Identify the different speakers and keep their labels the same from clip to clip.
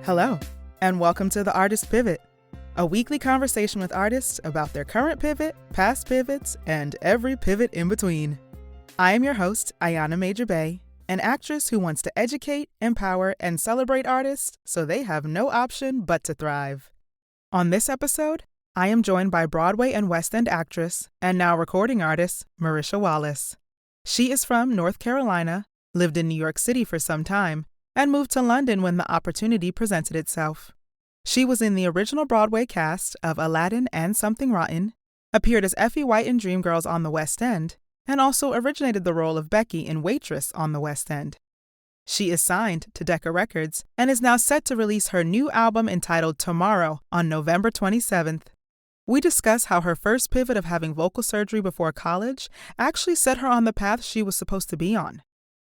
Speaker 1: Hello, and welcome to The Artist Pivot, a weekly conversation with artists about their current pivot, past pivots, and every pivot in between. I am your host, Ayana Major Bay, an actress who wants to educate, empower, and celebrate artists so they have no option but to thrive. On this episode, I am joined by Broadway and West End actress and now recording artist, Marisha Wallace. She is from North Carolina, lived in New York City for some time, and moved to London when the opportunity presented itself. She was in the original Broadway cast of Aladdin and Something Rotten, appeared as Effie White in Dreamgirls on the West End, and also originated the role of Becky in Waitress on the West End. She is signed to Decca Records and is now set to release her new album entitled Tomorrow on November 27th. We discuss how her first pivot of having vocal surgery before college actually set her on the path she was supposed to be on.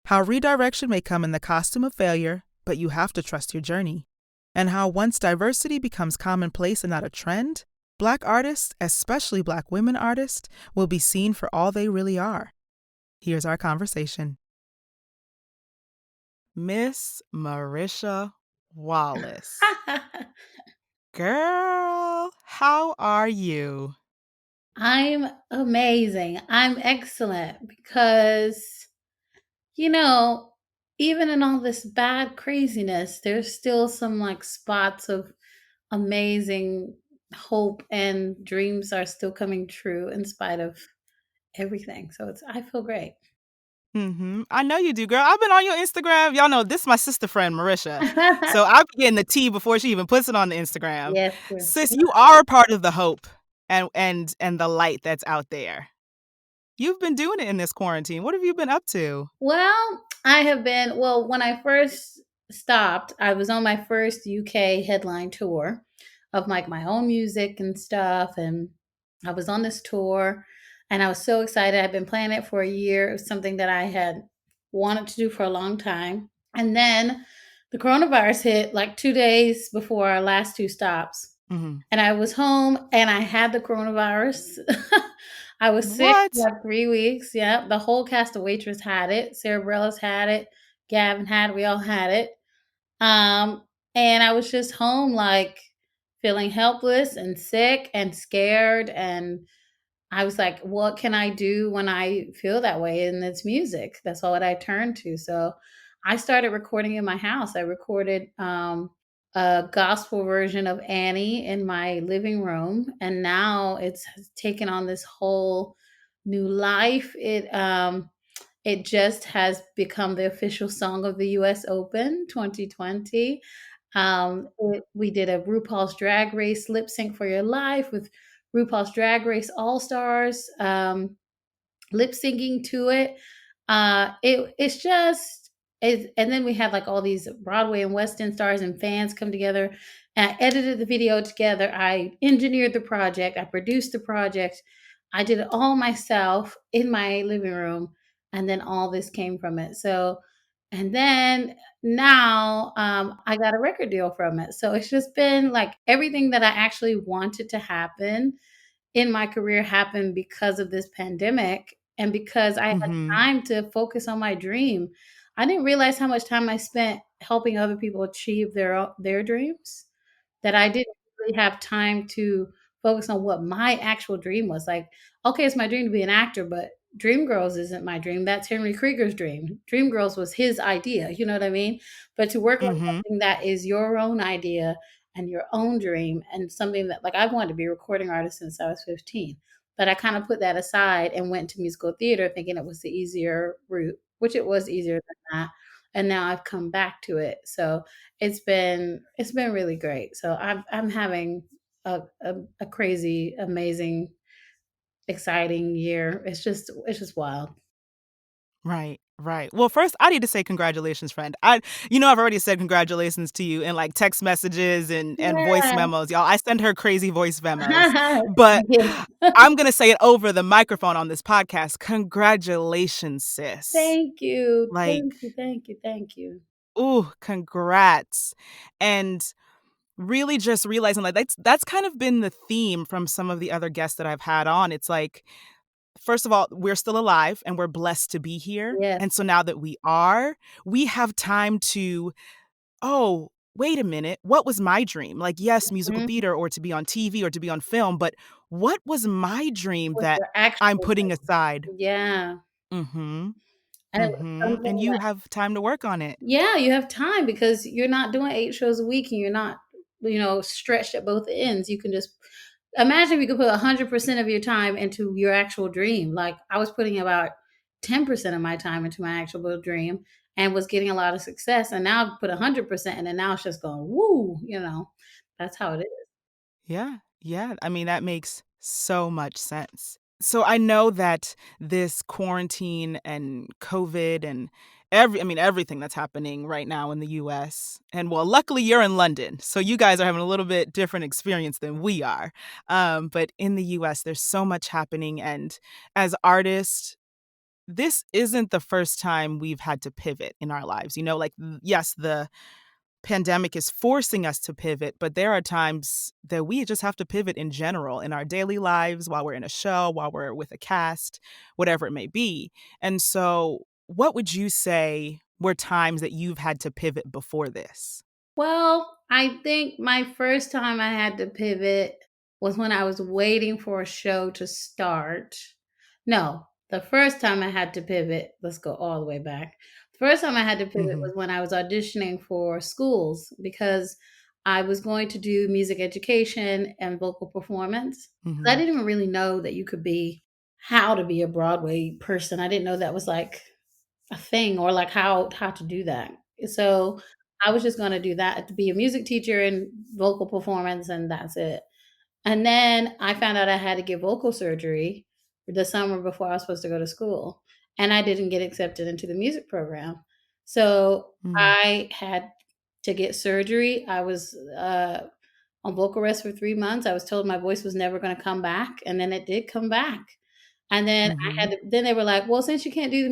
Speaker 1: How redirection may come in the costume of failure, but you have to trust your journey. And how once diversity becomes commonplace and not a trend, Black artists, especially Black women artists, will be seen for all they really are. Here's our conversation. Miss Marisha Wallace. Girl, how are you?
Speaker 2: I'm amazing. I'm excellent because, even in all this bad craziness, there's still some spots of amazing hope and dreams are still coming true in spite of everything. So I feel great.
Speaker 1: I know you do, girl. I've been on your Instagram. Y'all know this is my sister friend, Marisha. So I'll be getting the tea before she even puts it on the Instagram.
Speaker 2: Yes.
Speaker 1: Sis, you are a part of the hope and the light that's out there. You've been doing it in this quarantine. What have you been up to?
Speaker 2: Well, when I first stopped, I was on my first UK headline tour of my own music and stuff. And I was on this tour and I was so excited. I'd been planning it for a year. It was something that I had wanted to do for a long time. And then the coronavirus hit 2 days before our last two stops.
Speaker 1: Mm-hmm.
Speaker 2: And I was home and I had the coronavirus. I was sick for 3 weeks. Yeah. The whole cast of Waitress had it. Sarah Bareilles had it. Gavin had it. We all had it. And I was just home, feeling helpless and sick and scared. And I was like, what can I do when I feel that way? And it's music. That's all that I turned to. So I started recording in my house. I recorded a gospel version of Annie in my living room. And now it's taken on this whole new life. It just has become the official song of the US Open 2020. We did a RuPaul's Drag Race lip sync for your life with RuPaul's Drag Race All Stars lip syncing to it. It's just, and then we had all these Broadway and West End stars and fans come together. And I edited the video together. I engineered the project. I produced the project. I did it all myself in my living room. And then all this came from it. So, and then now I got a record deal from it. So it's just been everything that I actually wanted to happen in my career happened because of this pandemic and because I had time to focus on my dream. I didn't realize how much time I spent helping other people achieve their dreams, that I didn't really have time to focus on what my actual dream was. Okay, it's my dream to be an actor, but Dreamgirls isn't my dream. That's Henry Krieger's dream. Dreamgirls was his idea, you know what I mean? But to work on something that is your own idea and your own dream and something that I've wanted to be a recording artist since I was 15. But I kind of put that aside and went to musical theater thinking it was the easier route, which it was easier than that. And now I've come back to it. So it's been really great. So I'm having a crazy, amazing, exciting year. It's just wild.
Speaker 1: Right. Well, first, I need to say congratulations, friend. I've already said congratulations to you in text messages and voice memos, y'all. I send her crazy voice memos, but I'm going to say it over the microphone on this podcast. Congratulations, sis.
Speaker 2: Thank you. Thank you.
Speaker 1: Ooh, congrats. And really just realizing that's kind of been the theme from some of the other guests that I've had on. It's first of all, we're still alive and we're blessed to be here.
Speaker 2: Yes.
Speaker 1: And so now that we have time to, wait a minute, what was my dream? Like, yes, musical
Speaker 2: Mhm.
Speaker 1: theater or to be on TV or to be on film, but what was my dream
Speaker 2: With
Speaker 1: that
Speaker 2: your
Speaker 1: I'm
Speaker 2: actual
Speaker 1: putting aside?
Speaker 2: yeah,
Speaker 1: Mhm.
Speaker 2: and it was
Speaker 1: Mhm.
Speaker 2: something
Speaker 1: And you have time to work on it.
Speaker 2: yeah, you have time because you're not doing 8 shows a week and you're not, stretched at both ends. You can just imagine if you could put 100% of your time into your actual dream. Like, I was putting about 10% of my time into my actual dream and was getting a lot of success, and now I've put 100% and then now it's just going, "Woo," That's how it is.
Speaker 1: Yeah. Yeah. I mean, that makes so much sense. So I know that this quarantine and COVID and everything that's happening right now in the US. And well, luckily you're in London. So you guys are having a little bit different experience than we are. But in the US, there's so much happening. And as artists, this isn't the first time we've had to pivot in our lives. Like, yes, the pandemic is forcing us to pivot, but there are times that we just have to pivot in general in our daily lives while we're in a show, while we're with a cast, whatever it may be. And so, what would you say were times that you've had to pivot before this?
Speaker 2: Well, I think my first time I had to pivot was when I was waiting for a show to start. No, the first time I had to pivot, let's go all the way back. The first time I had to pivot was
Speaker 1: Mhm.
Speaker 2: when I was auditioning for schools because I was going to do music education and vocal performance. I
Speaker 1: Mhm.
Speaker 2: didn't even really know that you could be how to be a Broadway person. I didn't know that was like a thing or like how to do that. So I was just gonna do that to be a music teacher and vocal performance, and that's it. And then I found out I had to get vocal surgery the summer before I was supposed to go to school, and I didn't get accepted into the music program. So
Speaker 1: Mm.
Speaker 2: I had to get surgery. I was on vocal rest for 3 months. I was told my voice was never going to come back, and then it did come back. And then
Speaker 1: Mhm.
Speaker 2: then they were like, "Well, since you can't do the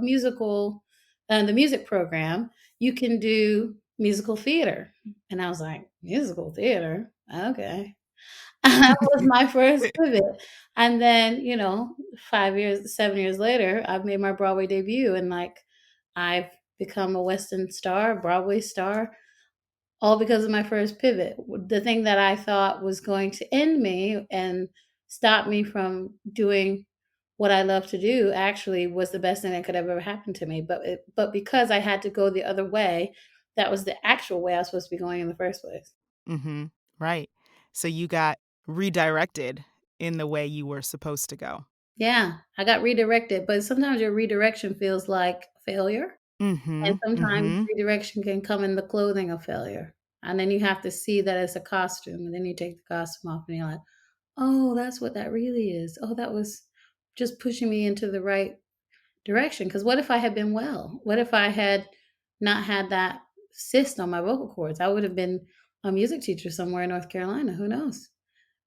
Speaker 2: musical, the music program, you can do musical theater." And I was like, "Musical theater? Okay." That was my first pivot. And then, 5 years, 7 years later, I've made my Broadway debut and, like, I've become a West End star, a Broadway star, all because of my first pivot. The thing that I thought was going to end me and stop me from doing what I love to do actually was the best thing that could have ever happened to me. But because I had to go the other way, that was the actual way I was supposed to be going in the first place.
Speaker 1: Mhm. Right. So you got redirected in the way you were supposed to go.
Speaker 2: Yeah, I got redirected, but sometimes your redirection feels like failure, and
Speaker 1: Mhm.
Speaker 2: sometimes
Speaker 1: Mhm.
Speaker 2: redirection can come in the clothing of failure. And then you have to see that as a costume, and then you take the costume off and you're like, "Oh, that's what that really is. Oh, that was just pushing me into the right direction." Because what if I had been well? What if I had not had that cyst on my vocal cords? I would have been a music teacher somewhere in North Carolina, who knows?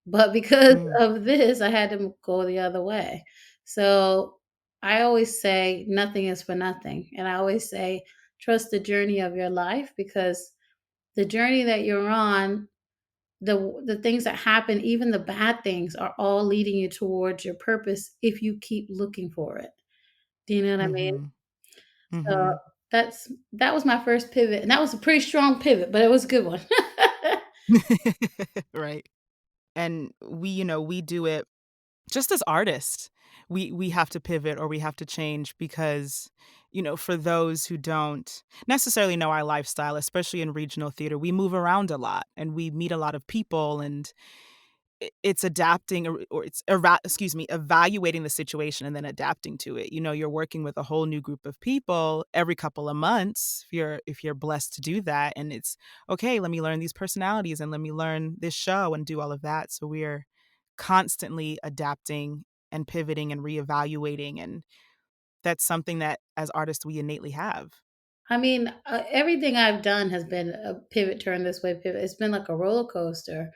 Speaker 2: But because
Speaker 1: Mm.
Speaker 2: of this, I had to go the other way. So, I always say nothing is for nothing, and I always say trust the journey of your life because the journey that you're on, the things that happen, even the bad things are all leading you towards your purpose if you keep looking for it. Do you know what I mean?
Speaker 1: Mhm.
Speaker 2: So,
Speaker 1: Mhm.
Speaker 2: that was my first pivot, and that was a pretty strong pivot, but it was a good one.
Speaker 1: Right. And we do it just as artists. We have to pivot or we have to change because, for those who don't necessarily know our lifestyle, especially in regional theater, we move around a lot and we meet a lot of people and it's adapting or it's evaluating the situation and then adapting to it. You're working with a whole new group of people every couple of months if you're blessed to do that, and it's okay, let me learn these personalities and let me learn this show and do all of that. So we're constantly adapting and pivoting and reevaluating, and that's something that as artists we innately have.
Speaker 2: I mean, everything I've done has been a pivot, turn this way, pivot. It's been like a roller coaster.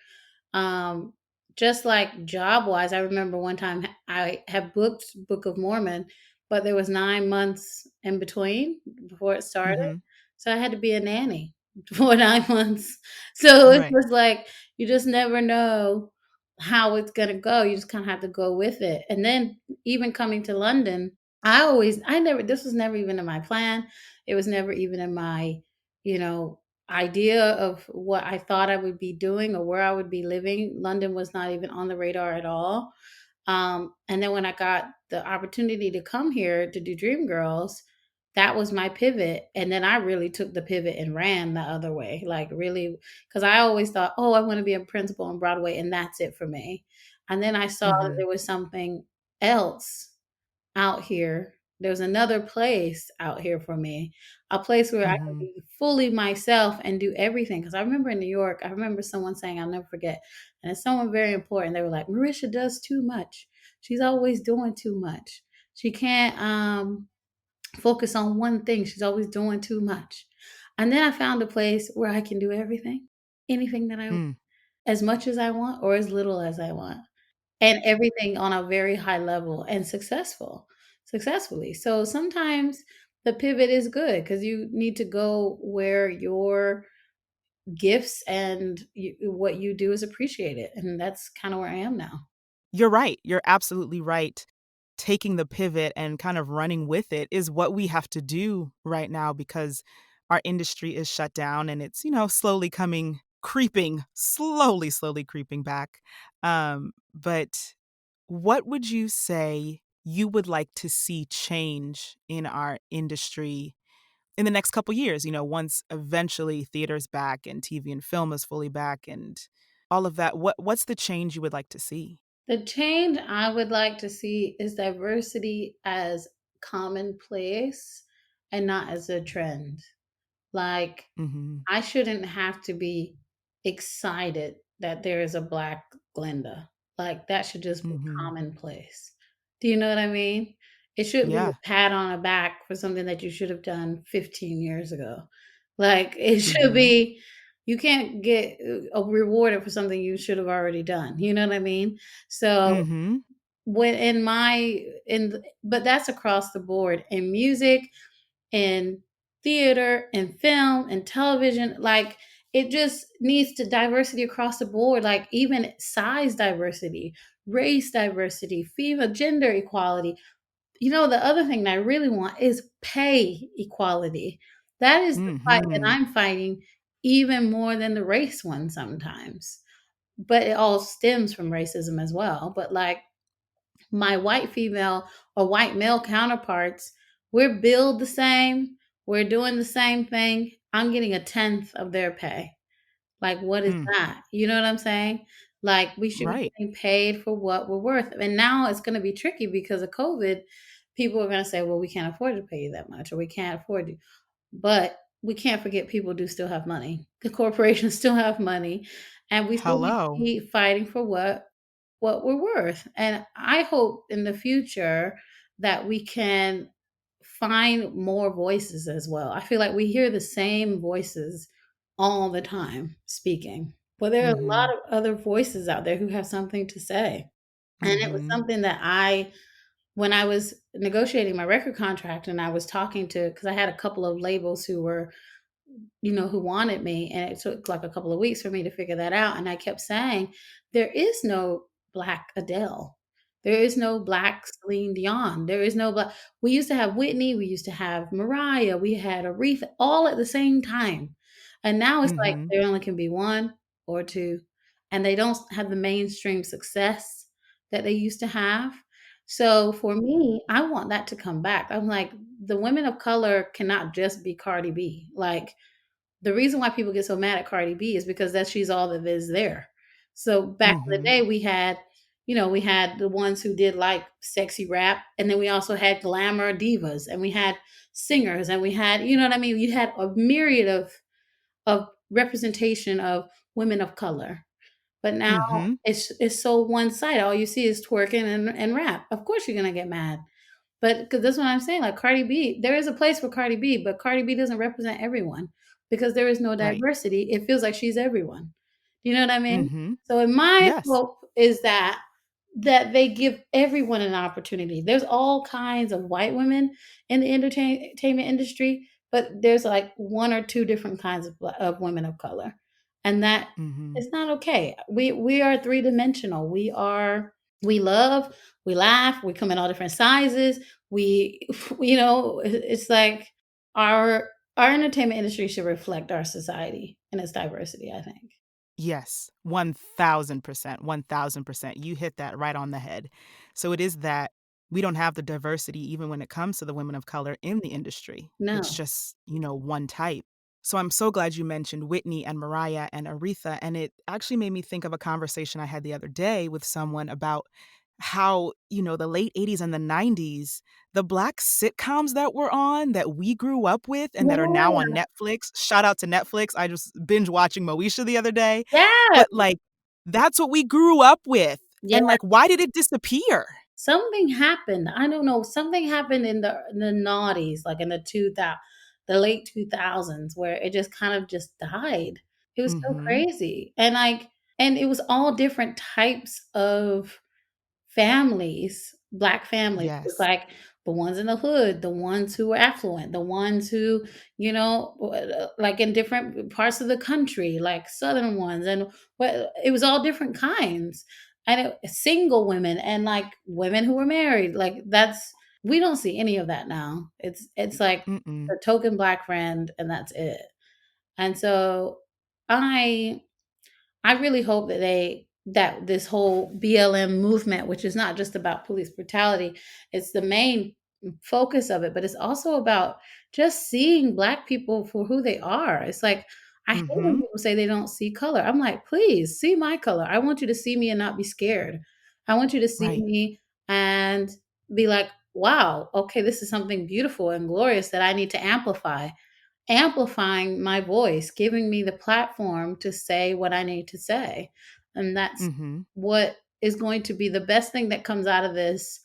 Speaker 2: Um, just like job wise, I remember one time I had booked Book of Mormon, but there was 9 months in between before it started,
Speaker 1: Mhm.
Speaker 2: so I had to be a nanny for 9 months. So it
Speaker 1: Right.
Speaker 2: was like you just never know how it's gonna go. You just kind of have to go with it. And then even coming to London, I never, this was never even in my plan. It was never even in my, you know, idea of what I thought I would be doing or where I would be living. London was not even on the radar at all. And then when I got the opportunity to come here to do Dreamgirls, that was my pivot. And then I really took the pivot and ran the other way, like really, because I always thought, oh, I want to be a principal on Broadway, and that's it for me. And then I saw that
Speaker 1: Mm-hmm.
Speaker 2: there was something else out here. There's another place out here for me, a place where I can
Speaker 1: Mm-hmm.
Speaker 2: be fully myself and do everything. Because I remember in New York, I remember someone saying, I'll never forget, and it's someone very important. They were like, Marisha does too much. She's always doing too much. She can't focus on one thing. She's always doing too much. And then I found a place where I can do everything, anything that I want,
Speaker 1: Mm.
Speaker 2: as much as I want or as little as I want, and everything on a very high level and successfully. So sometimes the pivot is good because you need to go where your gifts and what you do is appreciated, and that's kind of where I am now.
Speaker 1: You're right. You're absolutely right. Taking the pivot and kind of running with it is what we have to do right now because our industry is shut down and it's, slowly slowly creeping back. But what would you say you would like to see change in our industry in the next couple years, once eventually theater's back and TV and film is fully back and all of that? What's the change you would like to see?
Speaker 2: The change I would like to see is diversity as commonplace and not as a trend. Like,
Speaker 1: Mhm.
Speaker 2: I shouldn't have to be excited that there is a Black Glinda. Like, that should just be
Speaker 1: Mhm.
Speaker 2: commonplace. Do you know what I mean? It shouldn't be
Speaker 1: Yeah.
Speaker 2: a pat on the back for something that you should have done 15 years ago. Like, it should
Speaker 1: Mhm.
Speaker 2: be, you can't get rewarded for something you should have already done. You know what I mean? So,
Speaker 1: Mhm.
Speaker 2: when but that's across the board in music, in theater, in film, and television. Like, it just needs to diversity across the board, like even size diversity, race diversity, female gender equality. The other thing that I really want is pay equality. That is the fight that
Speaker 1: Mhm.
Speaker 2: I'm fighting even more than the race one sometimes. But it all stems from racism as well. But like, my white female or white male counterparts, we're billed the same, we're doing the same thing. I'm getting a tenth of their pay. Like, what is
Speaker 1: Mm.
Speaker 2: that? You know what I'm saying? Like, we should be
Speaker 1: Right.
Speaker 2: getting paid for what we're worth. And now it's going to be tricky because of COVID. People are going to say, well, we can't afford to pay you that much, or we can't afford to. But we can't forget people do still have money. The corporations still have money, and we still need to
Speaker 1: Hello.
Speaker 2: be fighting for what we're worth. And I hope in the future that we can find more voices as well. I feel like we hear the same voices all the time speaking, but there are a lot
Speaker 1: Mhm.
Speaker 2: of other voices out there who have something to say. And it was
Speaker 1: Mhm.
Speaker 2: something that when I was negotiating my record contract and I was talking to, because I had a couple of labels who were, who wanted me. And it took like a couple of weeks for me to figure that out. And I kept saying, there is no Black Adele. There is no Black Celine Dion. There is no Black. We used to have Whitney. We used to have Mariah. We had Aretha all at the same time. And now it's like
Speaker 1: Mhm.
Speaker 2: there only can be one or two. And they don't have the mainstream success that they used to have. So for me, I want that to come back. I'm like, the women of color cannot just be Cardi B. Like, the reason why people get so mad at Cardi B is because she's all that is there. So back in the
Speaker 1: Mhm.
Speaker 2: day, we had the ones who did like sexy rap, and then we also had glamour divas, and we had singers, and we had, you know what I mean? You had a myriad of representation of women of color. But now
Speaker 1: Mhm.
Speaker 2: it's so one sided. All you see is twerking and rap. Of course you're gonna get mad. But because that's what I'm saying, like Cardi B, there is a place for Cardi B, but Cardi B doesn't represent everyone because there is no
Speaker 1: Right.
Speaker 2: diversity. It feels like she's everyone. You know what I mean?
Speaker 1: Mhm.
Speaker 2: So in my
Speaker 1: Yes.
Speaker 2: hope is that they give everyone an opportunity. There's all kinds of white women in the entertainment industry, but there's like one or two different kinds of women of color, and that
Speaker 1: Mhm.
Speaker 2: is not okay. We are three dimensional. We love, we laugh, we come in all different sizes. We, it's like our our entertainment industry should reflect our society and its diversity, I think.
Speaker 1: Yes, 1000%, 1000%. You hit that right on the head. So it is that we don't have the diversity even when it comes to the women of color in the industry. It's
Speaker 2: No.
Speaker 1: just, one type. So I'm so glad you mentioned Whitney and Mariah and Aretha, and it actually made me think of a conversation I had the other day with someone about how, the late 80s and the 90s, the Black sitcoms that were on that we grew up with and that are now on
Speaker 2: Yeah.
Speaker 1: Netflix. Shout out to Netflix. I just binge watching Moesha the other day.
Speaker 2: Yeah.
Speaker 1: But, like, that's what we grew up with,
Speaker 2: Yeah.
Speaker 1: and, like, why did it disappear?
Speaker 2: Something happened. I don't know. Something happened in the noughties, like in the late 2000s, where it just kind of just died. It was so
Speaker 1: Mhm.
Speaker 2: crazy. And it was all different types of families, Black families. It's
Speaker 1: Yes.
Speaker 2: like the ones in the hood, the ones who were affluent, the ones who, like in different parts of the country, like Southern ones, and it was all different kinds. And single women and like women who were married, like that's we don't see any of that now. It's like
Speaker 1: Mm-mm.
Speaker 2: a token Black friend, and that's it. And so I I really hope that this whole BLM movement, which is not just about police brutality, it's the main focus of it, but it's also about just seeing Black people for who they are. It's like I hate when
Speaker 1: Mhm.
Speaker 2: people say they don't see color. I'm like, please see my color. I want you to see me and not be scared. I want you to see
Speaker 1: Right.
Speaker 2: me and be like, wow, okay, this is something beautiful and glorious that I need to amplifying my voice, giving me the platform to say what I need to say. And that's
Speaker 1: Mhm.
Speaker 2: what is going to be the best thing that comes out of this.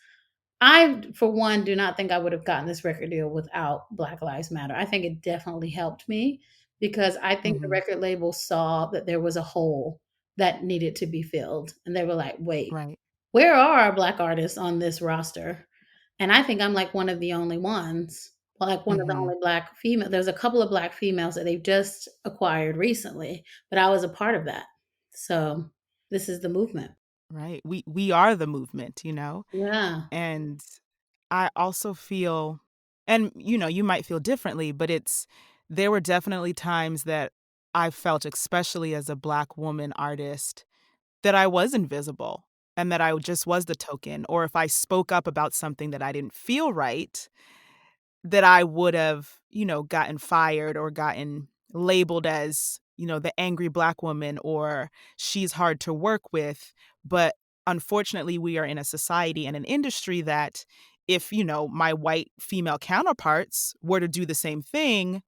Speaker 2: I, for one, do not think I would have gotten this record deal without Black Lives Matter. I think it definitely helped me because I think the
Speaker 1: Mhm.
Speaker 2: record label saw that there was a hole that needed to be filled. And they were like, wait,
Speaker 1: Right.
Speaker 2: where are our Black artists on this roster? And I think I'm like one of the only ones, like one of the
Speaker 1: Mhm.
Speaker 2: only Black female. There's a couple of Black females that they've just acquired recently, but I was a part of that. So this is the movement.
Speaker 1: Right. We are the movement.
Speaker 2: Yeah,
Speaker 1: And I also feel, and, you might feel differently, but there were definitely times that I felt, especially as a Black woman artist, that I was invisible and that I just was the token, or if I spoke up about something that I didn't feel right, that I would have, gotten fired or gotten labeled as, the angry Black woman or she's hard to work with. But unfortunately, we are in a society and an industry that if, my white female counterparts were to do the same thing,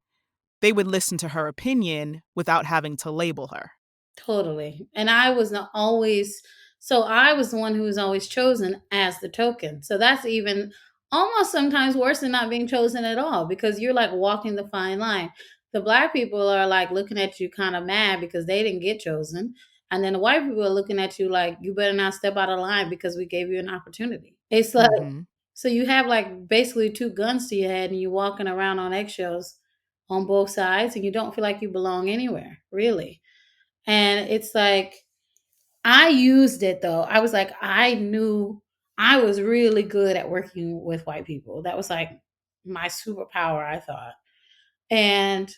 Speaker 1: they would listen to her opinion without having to label her.
Speaker 2: totally. And I was not always, so I was the one who was always chosen as the token. So that's even almost sometimes worse than not being chosen at all because you're like walking the fine line. The Black people are like looking at you kind of mad because they didn't get chosen. And then the white people are looking at you like, you better not step out of line because we gave you an opportunity. It's like,
Speaker 1: Mhm.
Speaker 2: so you have like basically two guns to your head and you're walking around on eggshells on both sides and you don't feel like you belong anywhere, really. And it's like, I used it though. I was like, I knew I was really good at working with white people. That was like my superpower, I thought. And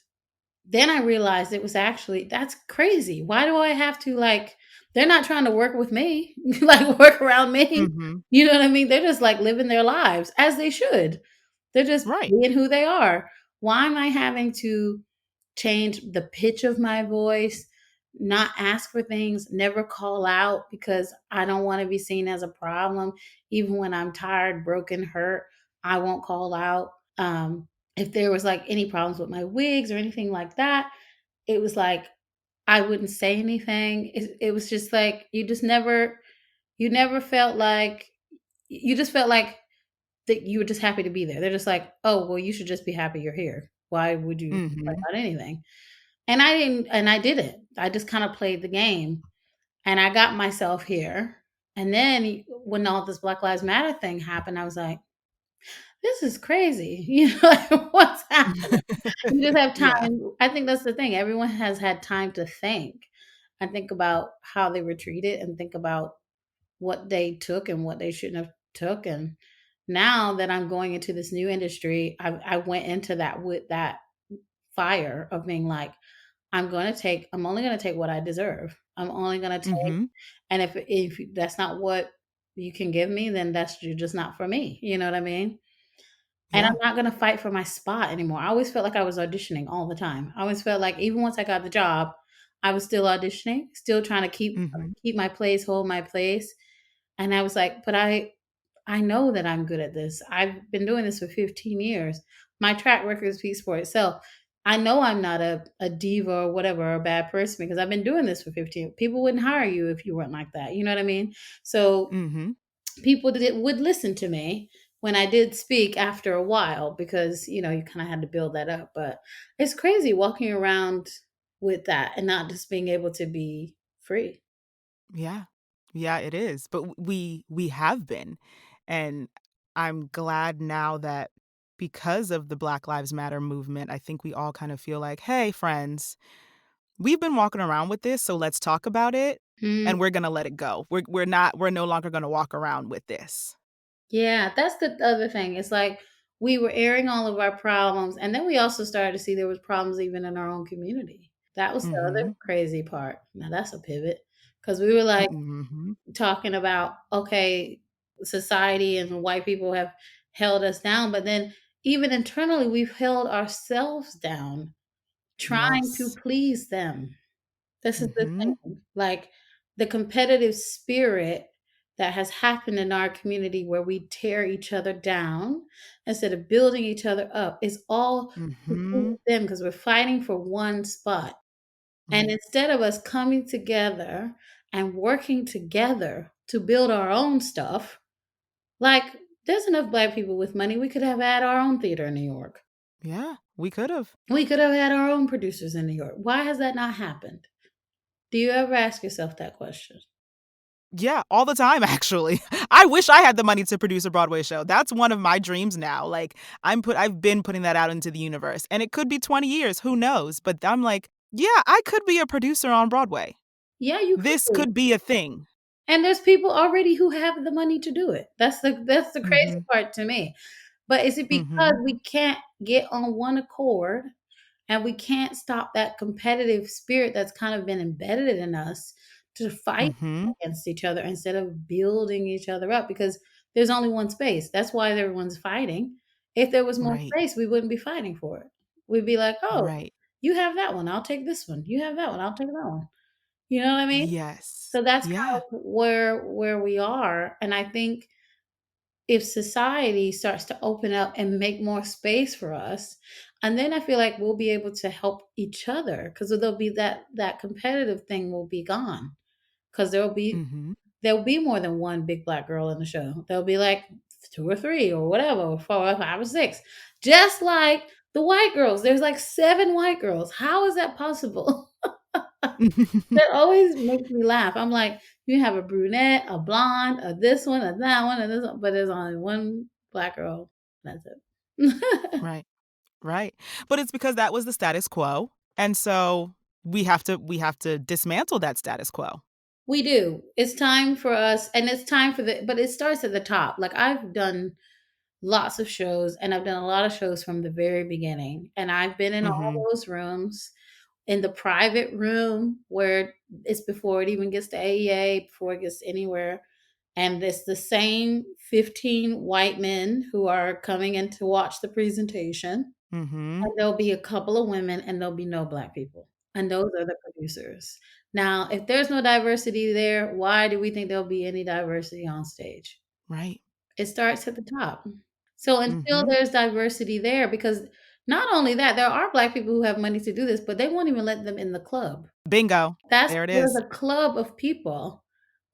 Speaker 2: then I realized it was actually, that's crazy. Why do I have to like, they're not trying to work with me, like work around me.
Speaker 1: Mhm.
Speaker 2: You know what I mean? They're just like living their lives as they should. They're just
Speaker 1: Right.
Speaker 2: being who they are. Why am I having to change the pitch of my voice, not ask for things, never call out because I don't want to be seen as a problem? Even when I'm tired, broken, hurt, I won't call out. If there was like any problems with my wigs or anything like that, it was like I wouldn't say anything. It was just like you never felt like you just felt like that you were just happy to be there. They're just like, oh, well, you should just be happy you're here. Why would you complain
Speaker 1: Mhm.
Speaker 2: about anything? And I didn't, and I did it. I just kind of played the game and I got myself here. And then when all this Black Lives Matter thing happened, I was like, this is crazy. Like, what's happening? You just have
Speaker 1: Yeah.
Speaker 2: time. I think that's the thing. Everyone has had time to think and think about how they were treated and think about what they took and what they shouldn't have took. And now that I'm going into this new industry, I went into that with that fire of being like, I'm only going to take what I deserve. I'm only going to take,
Speaker 1: Mhm.
Speaker 2: and if that's not what you can give me, then you're just not for me. You know what I mean? And I'm
Speaker 1: Yeah.
Speaker 2: not going to fight for my spot anymore. I always felt like I was auditioning all the time. I always felt like even once I got the job, I was still auditioning, still trying to
Speaker 1: Mhm.
Speaker 2: keep my place, hold my place. And I was like, but I know that I'm good at this. I've been doing this for 15 years. My track record speaks for itself. I know I'm not a diva or whatever, or a bad person, because I've been doing this for 15. People wouldn't hire you if you weren't like that. You know what I mean? So
Speaker 1: Mhm.
Speaker 2: people would listen to me when I did speak after a while, because you kind of had to build that up. But it's crazy walking around with that and not just being able to be free.
Speaker 1: Yeah. Yeah, it is. But we have been. And I'm glad now that because of the Black Lives Matter movement, I think we all kind of feel like, "Hey, friends, we've been walking around with this, so let's talk about it
Speaker 2: Mm,
Speaker 1: and we're going to let it go. We're no longer going to walk around with this."
Speaker 2: yeah, that's the other thing. It's like we were airing all of our problems, and then we also started to see there was problems even in our own community. That was the other
Speaker 1: Mhm.
Speaker 2: crazy part. Now that's a pivot, because we were like
Speaker 1: Mhm.
Speaker 2: talking about, okay, society and white people have held us down, but then even internally we've held ourselves down trying to
Speaker 1: Yes.
Speaker 2: please them. This is the
Speaker 1: Mhm.
Speaker 2: thing. Like the competitive spirit that has happened in our community, where we tear each other down instead of building each other up, is all to please
Speaker 1: Mhm.
Speaker 2: them, because we're fighting for one spot. And
Speaker 1: Right.
Speaker 2: instead of us coming together and working together to build our own stuff, like there's enough black people with money. We could have had our own theater in New York.
Speaker 1: Yeah, we could have.
Speaker 2: We could have had our own producers in New York. Why has that not happened? Do you ever ask yourself that question?
Speaker 1: Yeah, all the time, actually. I wish I had the money to produce a Broadway show. That's one of my dreams now. Like, I've been putting that out into the universe, and it could be 20 years, who knows? But I'm like, yeah, I could be a producer on Broadway.
Speaker 2: Yeah, you could
Speaker 1: This
Speaker 2: be.
Speaker 1: could be a thing.
Speaker 2: And there's people already who have the money to do it. That's the crazy
Speaker 1: Mhm.
Speaker 2: part to me. But is it because
Speaker 1: Mhm.
Speaker 2: we can't get on one accord, and we can't stop that competitive spirit that's kind of been embedded in us to fight
Speaker 1: Mhm.
Speaker 2: against each other instead of building each other up? Because there's only one space. That's why everyone's fighting. If there was more
Speaker 1: Right.
Speaker 2: space, we wouldn't be fighting for it. We'd be like, oh,
Speaker 1: Right.
Speaker 2: you have that one, I'll take this one. You have that one, I'll take that one. You know what I mean?
Speaker 1: Yes.
Speaker 2: So that's kind
Speaker 1: Yeah.
Speaker 2: of where we are. And I think if society starts to open up and make more space for us, and then I feel like we'll be able to help each other, because there'll be that competitive thing will be gone, because
Speaker 1: Mhm.
Speaker 2: there'll be more than one big black girl in the show. There'll be like two or three or whatever, or four or five or six, just like the white girls. There's like seven white girls. How is that possible? That always makes me laugh. I'm like, you have a brunette, a blonde, a this one, a that one, and this one, but there's only one black girl. That's it.
Speaker 1: Right. Right. But it's because that was the status quo, and so we have to dismantle that status quo.
Speaker 2: We do. It's time for us, and it's time for but it starts at the top. Like I've done lots of shows, and I've done a lot of shows from the very beginning, and I've been in all
Speaker 1: Mhm.
Speaker 2: those rooms, in the private room where it's before it even gets to AEA, before it gets anywhere. And it's the same 15 white men who are coming in to watch the presentation.
Speaker 1: Mhm.
Speaker 2: And there'll be a couple of women, and there'll be no black people. And those are the producers. Now, if there's no diversity there, why do we think there'll be any diversity on stage?
Speaker 1: Right.
Speaker 2: It starts at the top. So until
Speaker 1: Mhm.
Speaker 2: there's diversity there, because not only that, there are black people who have money to do this, but they won't even let them in the club.
Speaker 1: Bingo. There it
Speaker 2: There's
Speaker 1: is.
Speaker 2: a club of people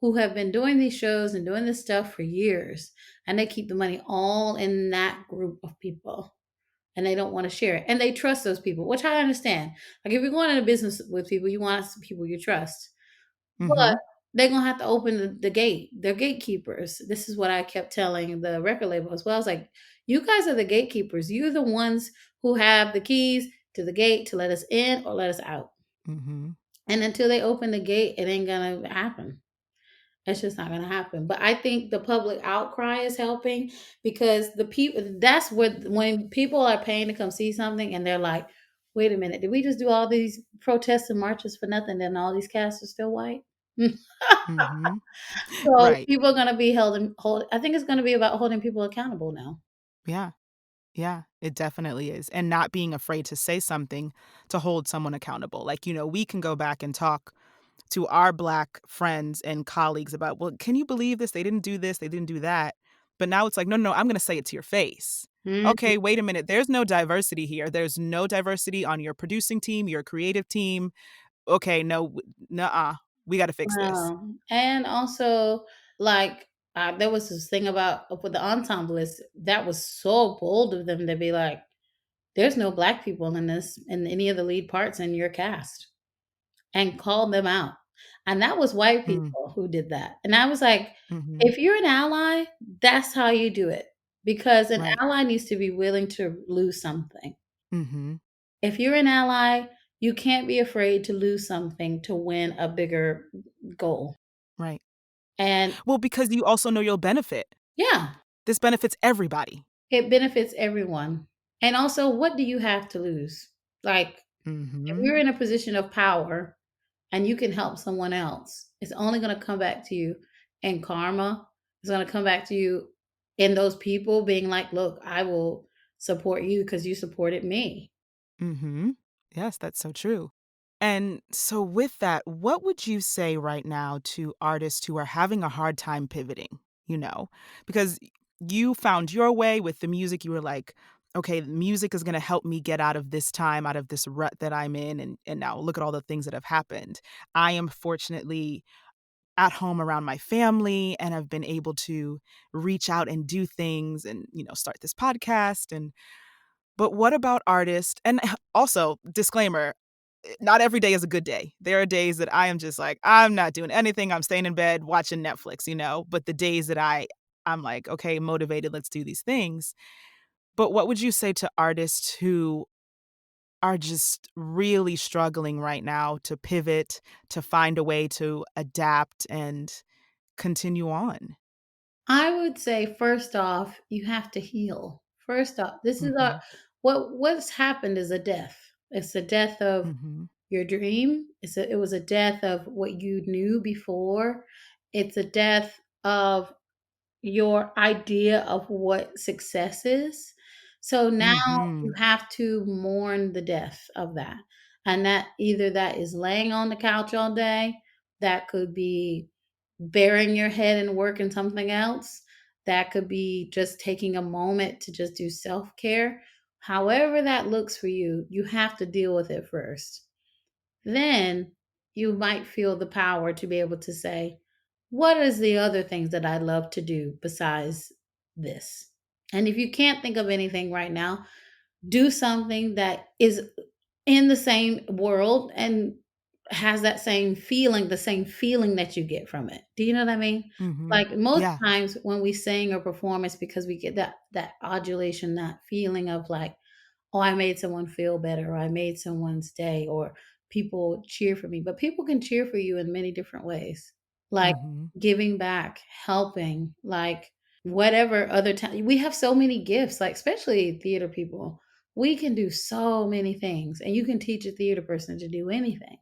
Speaker 2: who have been doing these shows and doing this stuff for years, and they keep the money all in that group of people, and they don't want to share it, and they trust those people, which I understand. Like if you're going into business with people, you want some people you trust, but
Speaker 1: Mhm.
Speaker 2: they're gonna have to open the gate. They're gatekeepers. This is what I kept telling the record label as well. I was like, you guys are the gatekeepers. You're the ones who have the keys to the gate to let us in or let us out.
Speaker 1: Mhm.
Speaker 2: And until they open the gate, it ain't gonna happen. It's just not gonna happen. But I think the public outcry is helping, because the people, that's where when people are paying to come see something and they're like, wait a minute, did we just do all these protests and marches for nothing and all these casts are still white?
Speaker 1: Mm-hmm.
Speaker 2: So
Speaker 1: Right.
Speaker 2: people are gonna be I think it's gonna be about holding people accountable now.
Speaker 1: Yeah. Yeah, it definitely is. And not being afraid to say something to hold someone accountable. Like, we can go back and talk to our Black friends and colleagues about, well, can you believe this? They didn't do this, they didn't do that. But now it's like, no, no, I'm going to say it to your face.
Speaker 2: Mhm.
Speaker 1: Okay, wait a minute. There's no diversity here. There's no diversity on your producing team, your creative team. Okay, no, nuh-uh. We got to fix this.
Speaker 2: Wow. And also, like, there was this thing about with the ensemblists that was so bold of them to be like, "There's no black people in this in any of the lead parts in your cast," and call them out. And that was white
Speaker 1: Mm,
Speaker 2: people who did that. And I was like,
Speaker 1: mm-hmm.
Speaker 2: if you're an ally, that's how you do it. Because an
Speaker 1: Right.
Speaker 2: ally needs to be willing to lose something.
Speaker 1: Mm-hmm.
Speaker 2: If you're an ally, you can't be afraid to lose something to win a bigger goal.
Speaker 1: Right.
Speaker 2: And
Speaker 1: Well, because you also know you'll benefit.
Speaker 2: yeah,
Speaker 1: This benefits everybody.
Speaker 2: it benefits everyone. And also, what do you have to lose? Like, if
Speaker 1: Mm-hmm.
Speaker 2: you're in a position of power and you can help someone else, it's only going to come back to you in karma. It's going to come back to you in those people being like, look, I will support you because you supported me.
Speaker 1: Mm-hmm. Yes, that's so true. And so, with that, what would you say right now to artists who are having a hard time pivoting? Because you found your way with the music. You were like, okay, music is going to help me get out of this time, out of this rut that I'm in. And now look at all the things that have happened. I am fortunately at home around my family and have been able to reach out and do things and, start this podcast. But what about artists? And also, disclaimer, not every day is a good day. There are days that I am just like, I'm not doing anything. I'm staying in bed watching Netflix. But the days that I'm like, okay, motivated, let's do these things. But what would you say to artists who are just really struggling right now to pivot, to find a way to adapt and continue on?
Speaker 2: I would say first off, you have to heal. First off, this is a
Speaker 1: Mhm.
Speaker 2: what's happened is a death. It's the death of
Speaker 1: Mhm.
Speaker 2: your dream. It was a death of what you knew before. It's a death of your idea of what success is. So now you
Speaker 1: Mhm.
Speaker 2: have to mourn the death of that. And that either that is laying on the couch all day, that could be burying your head and working something else, that could be just taking a moment to just do self-care. However that looks for you, you have to deal with it first. Then you might feel the power to be able to say, what is the other things that I love to do besides this? And if you can't think of anything right now, do something that is in the same world and has that same feeling that you get from it. Do you know what I mean?
Speaker 1: Mhm.
Speaker 2: Like most
Speaker 1: Yeah.
Speaker 2: times when we sing or perform, it's because we get that adulation, that feeling of like, oh, I made someone feel better, or I made someone's day, or people cheer for me. But people can cheer for you in many different ways, like
Speaker 1: Mhm.
Speaker 2: giving back, helping, like whatever other time. We have so many gifts, like especially theater people. We can do so many things, and you can teach a theater person to do anything.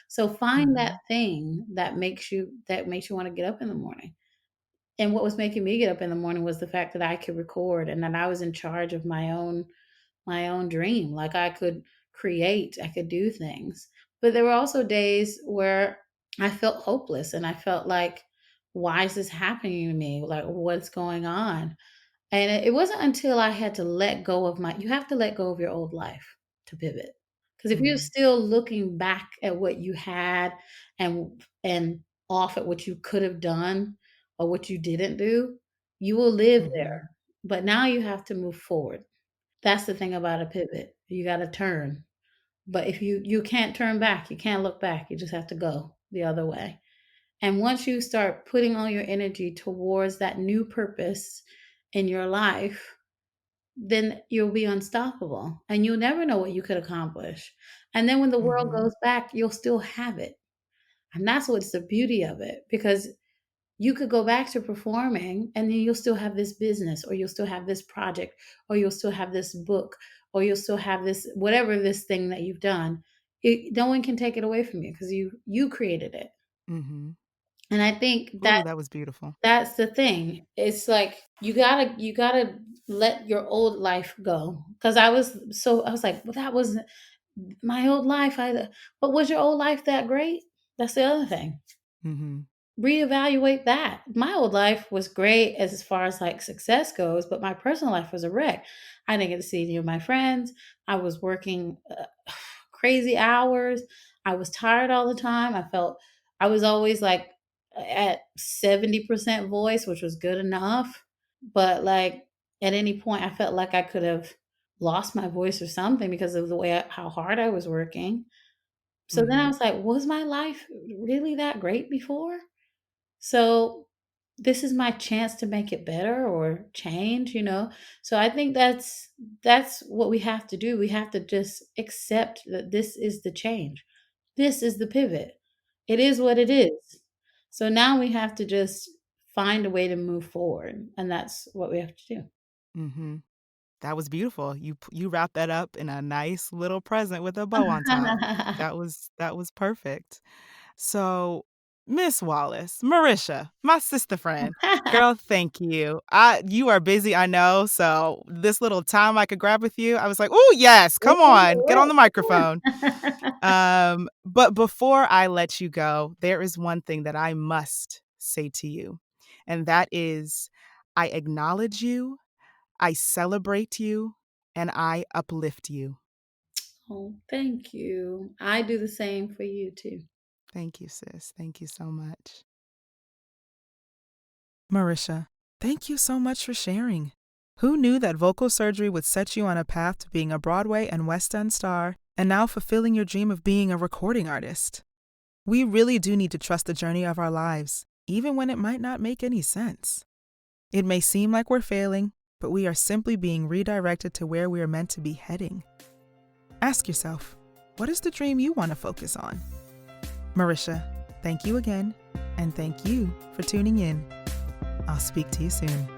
Speaker 2: So find that
Speaker 1: Mhm.
Speaker 2: thing that makes you want to get up in the morning. And what was making me get up in the morning was the fact that I could record and that I was in charge of my own dream. Like I could create, I could do things. But there were also days where I felt hopeless and I felt like, why is this happening to me? Like, what's going on? And it wasn't until I had to let go of you have to let go of your old life to pivot. Because if you're
Speaker 1: Mhm.
Speaker 2: still looking back at what you had and off at what you could have done or what you didn't do, you will live
Speaker 1: Mhm.
Speaker 2: there. But now you have to move forward. That's the thing about a pivot. You gotta turn. But if you can't turn back, you can't look back. You just have to go the other way. And once you start putting all your energy towards that new purpose in your life, then you'll be unstoppable and you'll never know what you could accomplish. And then when the world
Speaker 1: Mhm.
Speaker 2: goes back, you'll still have it. And that's what's the beauty of it because you could go back to performing and then you'll still have this business or you'll still have this project or you'll still have this book or you'll still have this, whatever this thing that you've done. No one can take it away from you because you created it.
Speaker 1: Mm-hmm.
Speaker 2: And I think
Speaker 1: Ooh, that was beautiful.
Speaker 2: that's the thing. It's like you gotta let your old life go. Because I was like, well, that was my old life. But was your old life that great? That's the other thing.
Speaker 1: Mm-hmm.
Speaker 2: Reevaluate that. My old life was great as far as like success goes, but my personal life was a wreck. I didn't get to see any of my friends. I was working crazy hours. I was tired all the time. I was always like at 70% voice, which was good enough. But like at any point, I felt like I could have lost my voice or something because of how hard I was working. So then I
Speaker 1: Mm-hmm.
Speaker 2: was like, was my life really that great before? So this is my chance to make it better or change. So I think that's what we have to do. We have to just accept that this is the change. This is the pivot. It is what it is. So now we have to just find a way to move forward, and that's what we have to do.
Speaker 1: Mm-hmm. That was beautiful. You wrapped that up in a nice little present with a bow on top. That was perfect. So, Miss Wallace, Marisha, my sister friend, girl, thank you. You are busy, I know. So this little time I could grab with you, I was like, oh yes, come on, get on the microphone. But before I let you go, there is one thing that I must say to you, and that is, I acknowledge you, I celebrate you, and I uplift you.
Speaker 2: Oh, thank you. I do the same for you too.
Speaker 1: Thank you, sis. Thank you so much. Marisha, thank you so much for sharing. Who knew that vocal surgery would set you on a path to being a Broadway and West End star and now fulfilling your dream of being a recording artist? We really do need to trust the journey of our lives, even when it might not make any sense. It may seem like we're failing, but we are simply being redirected to where we are meant to be heading. Ask yourself, what is the dream you want to focus on? Marisha, thank you again, and thank you for tuning in. I'll speak to you soon.